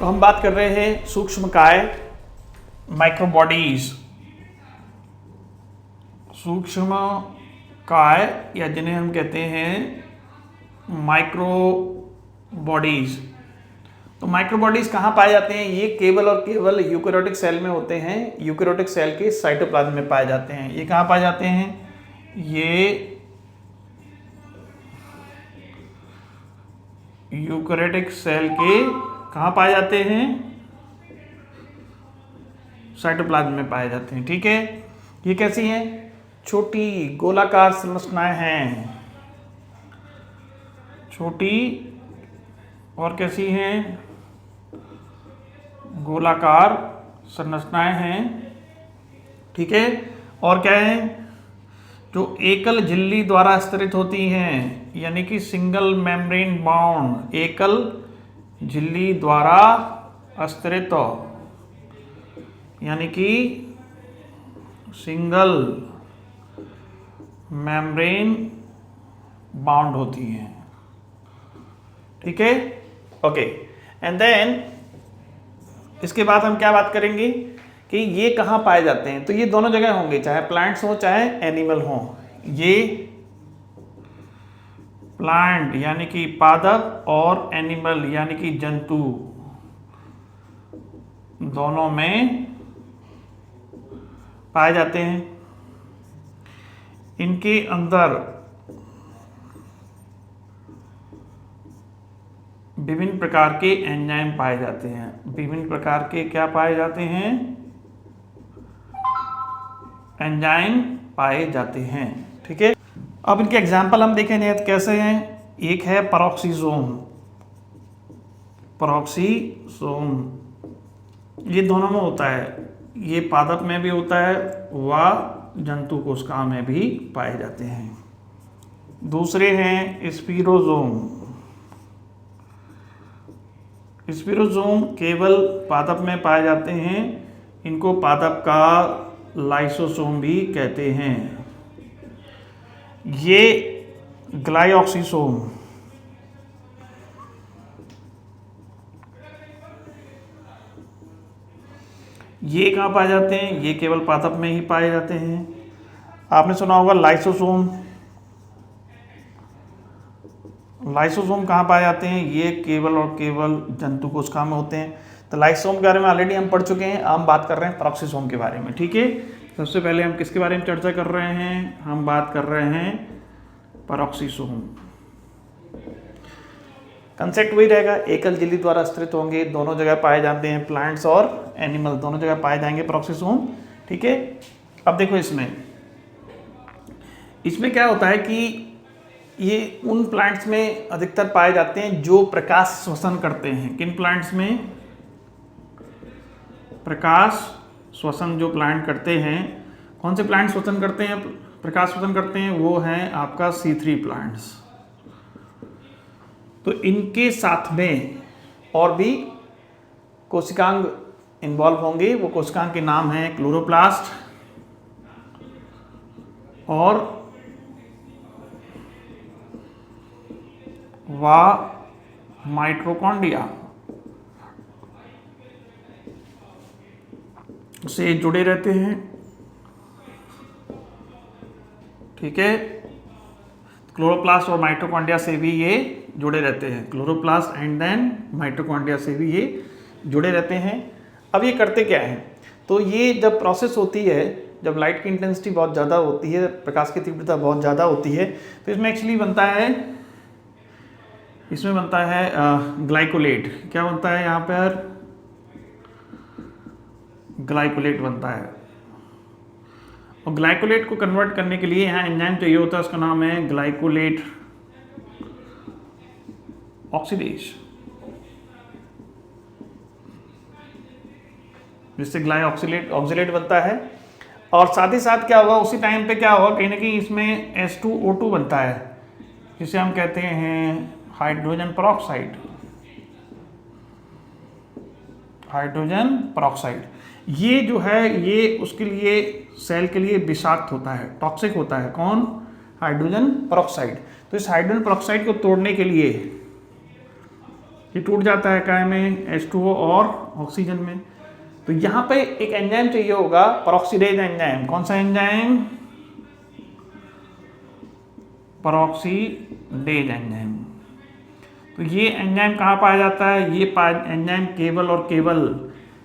तो हम बात कर रहे हैं सूक्ष्मकाय, माइक्रोबॉडीज। सूक्ष्मकाय या जिन्हें हम कहते हैं माइक्रोबॉडीज। तो माइक्रोबॉडीज कहाँ पाए जाते हैं? ये केवल और केवल यूकेरियोटिक सेल में होते हैं। यूकेरियोटिक सेल के साइटोप्लाज्म में पाए जाते हैं। ये कहाँ पाए जाते हैं? ये यूकेरियोटिक सेल के कहाँ पाए जाते हैं? साइटोप्लाज्म में पाए जाते हैं। ठीक है, ये कैसी हैं? छोटी गोलाकार संरचनाएं हैं। छोटी और कैसी हैं? गोलाकार संरचनाएं हैं। ठीक है, और क्या है? जो एकल झिल्ली द्वारा स्तरित होती हैं, यानी कि सिंगल मेम्ब्रेन बाउंड, एकल झिल्ली द्वारा स्तरित, यानी कि सिंगल मेम्ब्रेन बाउंड होती हैं। ठीक है, ओके। एंड देन इसके बाद हम क्या बात करेंगे कि ये कहाँ पाए जाते हैं? तो ये दोनों जगह होंगे, चाहे प्लांट्स हो चाहे एनिमल हो। ये प्लांट यानी कि पादप और एनिमल यानी कि जंतु, दोनों में पाए जाते हैं। इनके अंदर विभिन्न प्रकार के एंजाइम पाए जाते हैं। विभिन्न प्रकार के क्या पाए जाते हैं? एंजाइम पाए जाते हैं। ठीक है, अब इनके एग्जाम्पल हम देखेंगे कैसे हैं। एक है पेरोक्सिसोम। पेरोक्सिसोम ये दोनों में होता है, ये पादप में भी होता है, व जंतु कोशिका में भी पाए जाते हैं। दूसरे हैं स्पिरोसोम। स्पिरोसोम केवल पादप में पाए जाते हैं। इनको पादप का लाइसोसोम भी कहते हैं। ये ग्लाइऑक्सिसोम, ये कहाँ पाए जाते हैं? ये केवल पादप में ही पाए जाते हैं। आपने सुना होगा लाइसोसोम। लाइसोसोम कहाँ पाए जाते हैं? ये केवल और केवल जंतु कोशिका में होते हैं। तो लाइसोसोम के बारे में ऑलरेडी हम पढ़ चुके हैं। हम बात कर रहे हैं पेरोक्सिसोम के बारे में। ठीक है, सबसे पहले हम किसके बारे में चर्चा कर रहे हैं? हम बात कर रहे हैं पेरोक्सिसोम। कंसेप्ट वही रहेगा, एकल झिल्ली द्वारा स्तरित होंगे, दोनों जगह पाए जाते हैं, प्लांट्स और एनिमल दोनों जगह पाए जाएंगे पेरोक्सिसोम। ठीक है, अब देखो इसमें क्या होता है कि ये उन प्लांट्स में अधिकतर पाए जाते हैं जो प्रकाश श्वसन करते हैं। किन प्लांट्स में? प्रकाश श्वसन जो प्लांट करते हैं। कौन से प्लांट श्वसन करते हैं, प्रकाश श्वसन करते हैं? वो हैं आपका C3 प्लांट्स। तो इनके साथ में और भी कोशिकांग इन्वॉल्व होंगे। वो कोशिकांग के नाम हैं क्लोरोप्लास्ट और माइटोकॉन्ड्रिया से जुड़े रहते हैं। ठीक है, क्लोरोप्लास्ट और माइटोकॉन्ड्रिया से भी ये जुड़े रहते हैं। क्लोरोप्लास्ट एंड देन माइटोकॉन्ड्रिया से भी ये जुड़े रहते हैं। अब ये करते क्या है? तो ये जब प्रोसेस होती है, जब लाइट की इंटेंसिटी बहुत ज़्यादा होती है, प्रकाश की तीव्रता बहुत ज़्यादा होती है, तो इसमें एक्चुअली बनता है ग्लाइकोलेट। क्या बनता है यहाँ पर? ग्लाइकोलेट बनता है। और ग्लाइकोलेट को कन्वर्ट करने के लिए यहाँ एंजाइम चाहिए होता है, उसका नाम है ग्लाइकोलेट ऑक्सीडेज, जिससे ऑक्सीलेट बनता है। और साथ ही साथ क्या होगा, उसी टाइम पे क्या होगा, कहीं ना कहीं इसमें H2O2 बनता है, जिसे हम कहते हैं हाइड्रोजन पेरोक्साइड। हाइड्रोजन पेरोक्साइड ये जो है, ये उसके लिए सेल के लिए विषाक्त होता है, टॉक्सिक होता है। कौन? Hydrogen peroxide. तो इस हाइड्रोजन पेरोक्साइड को तोड़ने के लिए ये टूट जाता है काय में, H2O और ऑक्सीजन में। तो यहाँ पे एक एंजाइम चाहिए होगा, पेरोक्सीडेज एंजाइम। कौन सा एंजाइम? Peroxidase enzyme. तो ये एंजाइम कहाँ पाया जाता है? ये एंजाइम केवल और केवल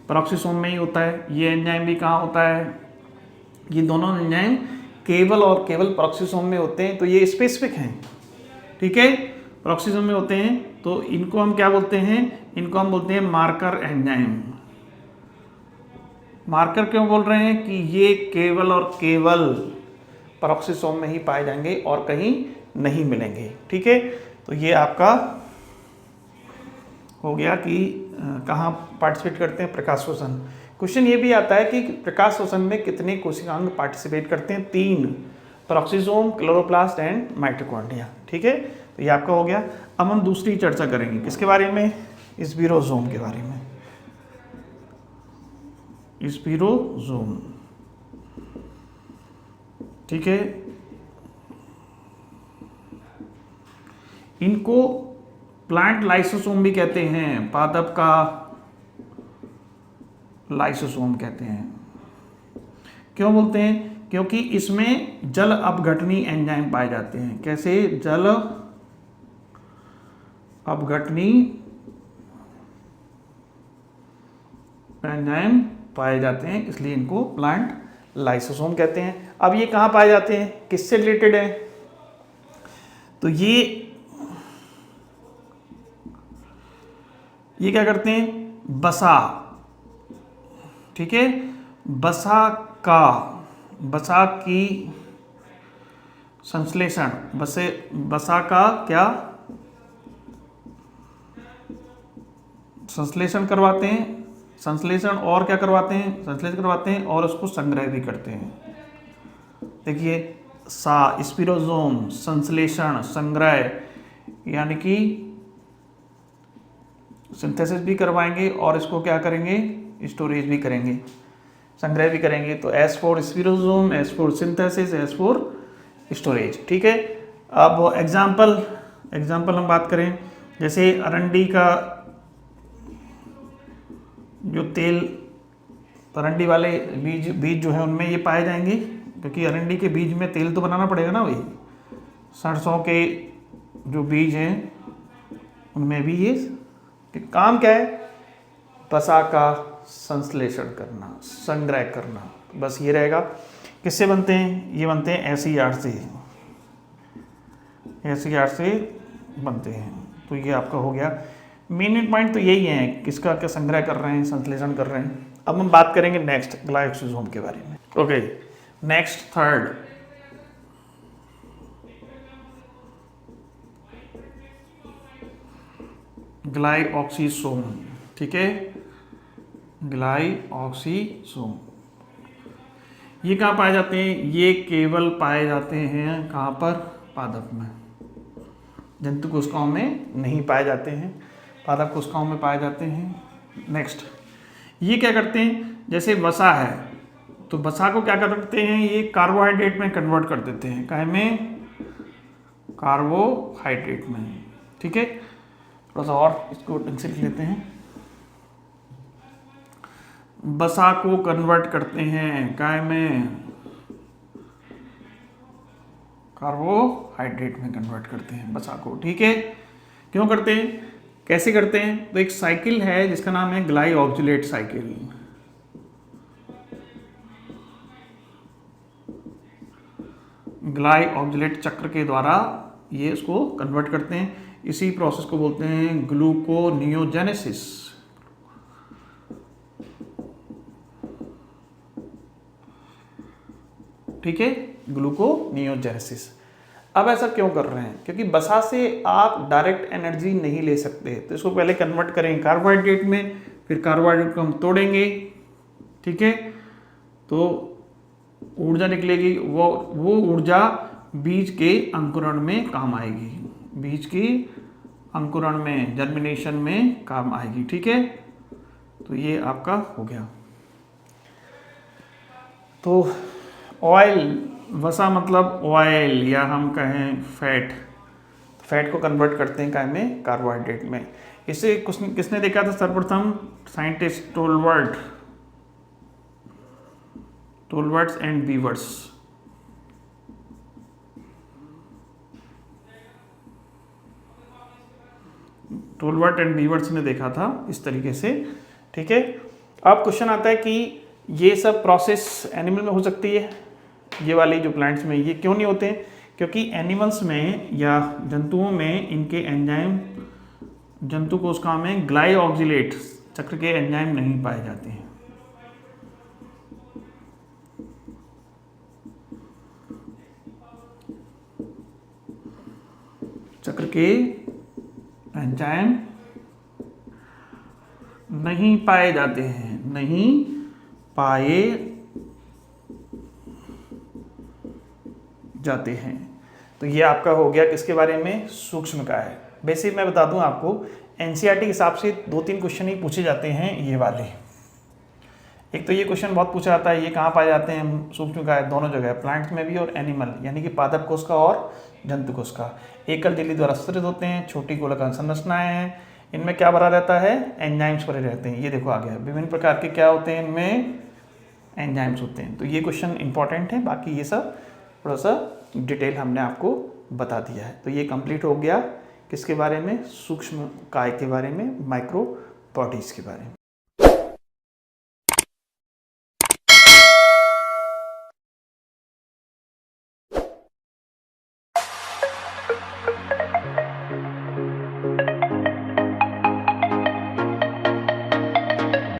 पेरोक्सिसोम में ही होता है। ये एंजाइम भी कहाँ होता है? ये दोनों एंजाइम केवल और केवल पेरोक्सिसोम में होते हैं। तो ये स्पेसिफिक हैं, ठीक है, पेरोक्सिसोम में होते हैं। तो इनको हम क्या बोलते हैं? इनको हम बोलते हैं मार्कर एंजाइम। मार्कर क्यों बोल रहे हैं? कि ये केवल और केवल पेरोक्सिसोम में ही पाए जाएंगे और कहीं नहीं मिलेंगे, ठीक है। तो ये आपका हो गया कि कहाँ पार्टिसिपेट करते हैं, प्रकाश शोषण। क्वेश्चन ये भी आता है कि प्रकाश शोषण में कितने कोशिकांग पार्टिसिपेट करते हैं? 3, पेरोक्सिसोम, क्लोरोप्लास्ट एंड माइटोकॉन्ड्रिया, ठीक है। तो ये आपका हो गया। अब हम दूसरी चर्चा करेंगे किसके बारे में? स्पिरोसोम के बारे में। स्पिरोसोम, ठीक है। इनको प्लांट लाइसोसोम भी कहते हैं, पादप का लाइसोसोम कहते हैं। क्यों बोलते हैं? क्योंकि इसमें जल अपघटनी एंजाइम पाए जाते हैं। कैसे? जल अपघटनी एंजाइम पाए जाते हैं, इसलिए इनको प्लांट लाइसोसोम कहते हैं। अब ये कहाँ पाए जाते हैं? किससे रिलेटेड है? तो ये क्या करते हैं? बसा, ठीक है, बसा की संश्लेषण, बसा का क्या संश्लेषण करवाते हैं। संश्लेषण और क्या करवाते हैं? संश्लेषण करवाते हैं और उसको संग्रह भी करते हैं। देखिए, स्पिरोसोम, संश्लेषण, संग्रह, यानी कि सिंथेसिस भी करवाएंगे और इसको क्या करेंगे? स्टोरेज भी करेंगे, संग्रह भी करेंगे। तो S for spherosome, S for synthesis, S for storage, ठीक है। अब एग्जाम्पल हम बात करें, जैसे अरंडी का जो तेल, अरंडी वाले बीज जो है उनमें ये पाए जाएंगे, क्योंकि अरंडी के बीज में तेल तो बनाना पड़ेगा ना भाई। सरसों के जो बीज हैं उनमें भी ये काम क्या है? बसा का संश्लेषण करना, संग्रह करना, बस ये रहेगा। किससे बनते हैं? ये बनते हैं SER से, SER से बनते हैं। तो ये आपका हो गया। मेन पॉइंट तो यही है, किसका क्या संग्रह कर रहे हैं, संश्लेषण कर रहे हैं। अब हम बात करेंगे नेक्स्ट ग्लाइकोसोम के बारे में। ओके, नेक्स्ट थर्ड, ग्लाइऑक्सीसोम, ठीक है, ग्लाइऑक्सीसोम। ये कहाँ पाए जाते हैं? ये केवल पाए जाते हैं कहाँ पर? पादप में। जंतु कोशिकाओं में नहीं पाए जाते हैं, पादप कोशिकाओं में पाए जाते हैं। नेक्स्ट, ये क्या करते हैं? जैसे वसा है, तो वसा को क्या करते हैं? ये कार्बोहाइड्रेट में कन्वर्ट कर देते हैं। काहे में? कार्बोहाइड्रेट में, ठीक है। थोड़ा सा और इसको ढंग से लिख लेते हैं। बसा को कन्वर्ट करते हैं काय में? कार्बोहाइड्रेट में कन्वर्ट करते हैं बसा को, ठीक है। क्यों करते हैं? कैसे करते हैं? तो एक साइकिल है जिसका नाम है ग्लाइऑक्जिलेट साइकिल। ग्लाइऑक्जिलेट चक्र के द्वारा ये इसको कन्वर्ट करते हैं। इसी प्रोसेस को बोलते हैं ग्लूकोनियोजेनेसिस। ठीक है, ग्लूकोनियोजेनेसिस। अब ऐसा क्यों कर रहे हैं? क्योंकि वसा से आप डायरेक्ट एनर्जी नहीं ले सकते, तो इसको पहले कन्वर्ट करेंगे कार्बोहाइड्रेट में, फिर कार्बोहाइड्रेट को हम तोड़ेंगे, ठीक है, तो ऊर्जा निकलेगी। वो ऊर्जा बीज के अंकुरण में काम आएगी, बीज की अंकुरण में, जर्मिनेशन में काम आएगी, ठीक है। तो ये आपका हो गया। तो ऑयल, वसा मतलब ऑयल या हम कहें फैट। फैट को कन्वर्ट करते हैं काय में, कार्बोहाइड्रेट में। इसे किसने देखा था सर्वप्रथम? Scientist Tolwards and Beavers. Tolbert and Beavers ने देखा था इस तरीके से, ठीक है। अब क्वेश्चन आता है कि ये सब प्रोसेस एनिमल में हो सकती है, ये वाली जो प्लांट्स में, ये क्यों नहीं होते हैं? क्योंकि एनिमल्स में या जंतुओं में इनके एंजाइम, जंतु कोशिका में ग्लाइऑक्सिलेट चक्र के एंजाइम नहीं पाए जाते हैं। चक्र के एंजाइम नहीं पाए जाते हैं, नहीं पाए जाते हैं। तो ये आपका हो गया किसके बारे में? सूक्ष्मकाय। बेसिक मैं बता दूं आपको, एनसीईआरटी के हिसाब से 2-3 क्वेश्चन ही पूछे जाते हैं ये वाले। एक तो ये क्वेश्चन बहुत पूछा जाता है, ये कहाँ पाए जाते हैं सूक्ष्मकाय? दोनों जगह, प्लांट्स में भी और एनिमल, यानी कि पादप कोशिका और जंतु कोशिका। एकल झिल्ली द्वारा स्तरित होते हैं, छोटी गोलाकार संरचनाएं हैं, इनमें क्या भरा रहता है? एंजाइम्स भरे रहते हैं। ये देखो आ गया, विभिन्न प्रकार के क्या होते हैं इनमें? एंजाइम्स होते हैं। तो ये क्वेश्चन इंपॉर्टेंट है, बाकी ये सब थोड़ा सा डिटेल हमने आपको बता दिया है। तो ये कंप्लीट हो गया किसके बारे में? सूक्ष्म काय के बारे में, माइक्रो बॉडीज के बारे में।